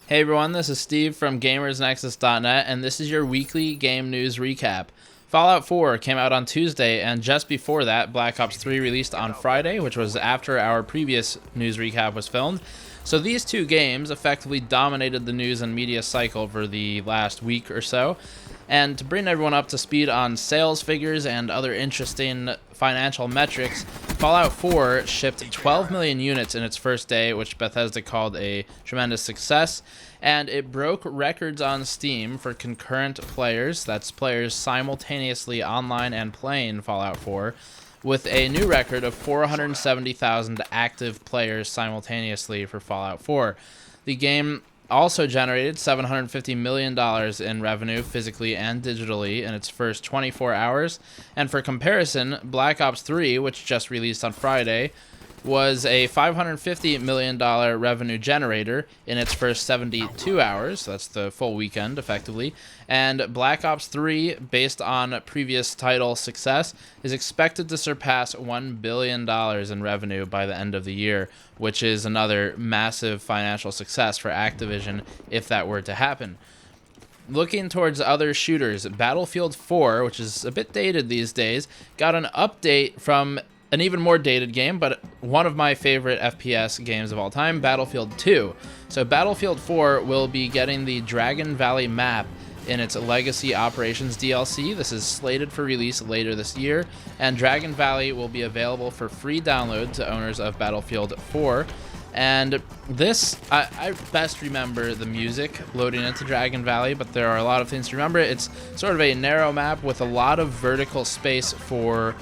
Hey everyone, this is Steve from GamersNexus.net, and this is your weekly game news recap. Fallout 4 came out on Tuesday, and just before that, Black Ops 3 released on Friday, which was after our previous news recap was filmed. So these two games effectively dominated the news and media cycle for the last week or so. And to bring everyone up to speed on sales figures and other interesting financial metrics, Fallout 4 shipped 12 million units in its first day, which Bethesda called a tremendous success, and it broke records on Steam for concurrent players, that's players simultaneously online and playing Fallout 4, with a new record of 470,000 active players simultaneously for Fallout 4. The game also generated $750 million in revenue physically and digitally in its first 24 hours. And for comparison, Black Ops 3, which just released on Friday, was a $550 million revenue generator in its first 72 hours. That's the full weekend, effectively. And Black Ops 3, based on previous title success, is expected to surpass $1 billion in revenue by the end of the year, which is another massive financial success for Activision if that were to happen. Looking towards other shooters, Battlefield 4, which is a bit dated these days, got an update from an even more dated game, but one of my favorite FPS games of all time, Battlefield 2. So Battlefield 4 will be getting the Dragon Valley map in its Legacy Operations DLC. This is slated for release later this year, and Dragon Valley will be available for free download to owners of Battlefield 4. And this, I best remember the music loading into Dragon Valley, but there are a lot of things to remember. It's sort of a narrow map with a lot of vertical space for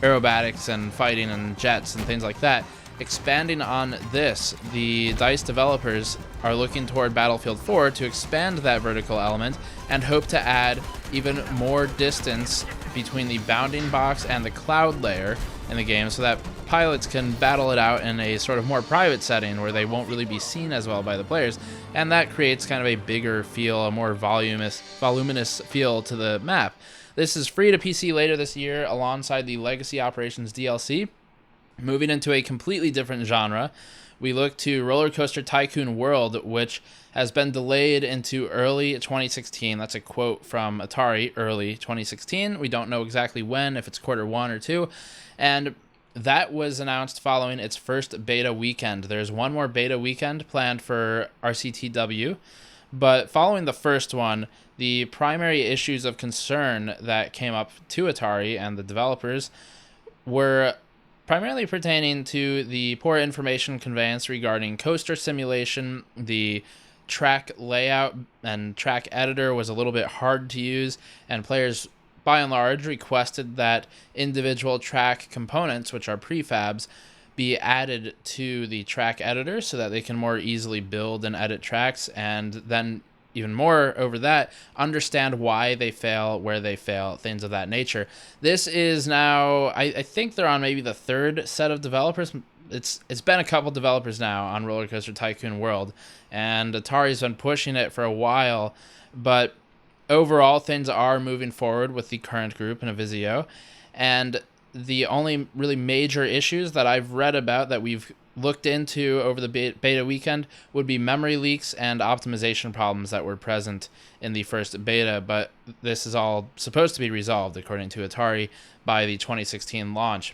aerobatics and fighting and jets and things like that. Expanding on this, the DICE developers are looking toward Battlefield 4 to expand that vertical element and hope to add even more distance between the bounding box and the cloud layer in the game so that pilots can battle it out in a sort of more private setting where they won't really be seen as well by the players, and that creates kind of a bigger feel, a more voluminous feel to the map. This is free to PC later this year alongside the Legacy Operations DLC. Moving into a completely different genre, we look to Roller Coaster Tycoon World, which has been delayed into early 2016. That's a quote from Atari, early 2016. We don't know exactly when, if it's quarter 1 or 2. And that was announced following its first beta weekend. There's one more beta weekend planned for RCTW. But following the first one, the primary issues of concern that came up to Atari and the developers were primarily pertaining to the poor information conveyance regarding coaster simulation. The track layout and track editor was a little bit hard to use, and players by and large requested that individual track components, which are prefabs, be added to the track editor so that they can more easily build and edit tracks, and then even more over that, understand why they fail, where they fail, things of that nature. This is now, I think they're on maybe the third set of developers. It's been a couple developers now on Roller Coaster Tycoon World, and Atari's been pushing it for a while, but overall things are moving forward with the current group in Avizio, and the only really major issues that I've read about that we've looked into over the beta weekend would be memory leaks and optimization problems that were present in the first beta, but this is all supposed to be resolved, according to Atari, by the 2016 launch.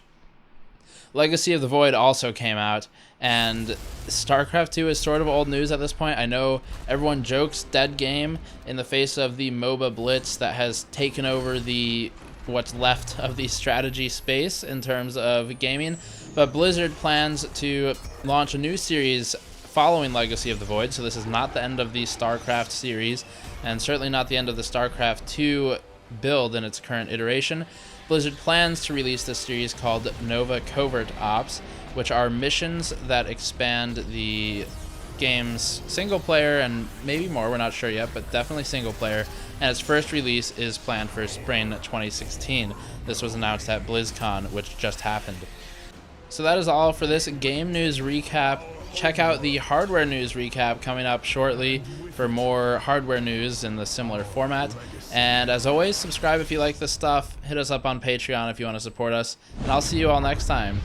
Legacy of the Void also came out, and StarCraft 2 is sort of old news at this point. I know everyone jokes dead game in the face of the MOBA blitz that has taken over what's left of the strategy space in terms of gaming, but Blizzard plans to launch a new series following Legacy of the Void, so this is not the end of the StarCraft series, and certainly not the end of the StarCraft 2 build in its current iteration. Blizzard plans to release this series called Nova Covert Ops, which are missions that expand the game's single player and maybe more, we're not sure yet, but definitely single player, and its first release is planned for spring 2016. This was announced at BlizzCon, which just happened. So that is all for this game news recap. Check out the hardware news recap coming up shortly for more hardware news in the similar format. And as always, subscribe if you like this stuff. Hit us up on Patreon if you want to support us. And I'll see you all next time.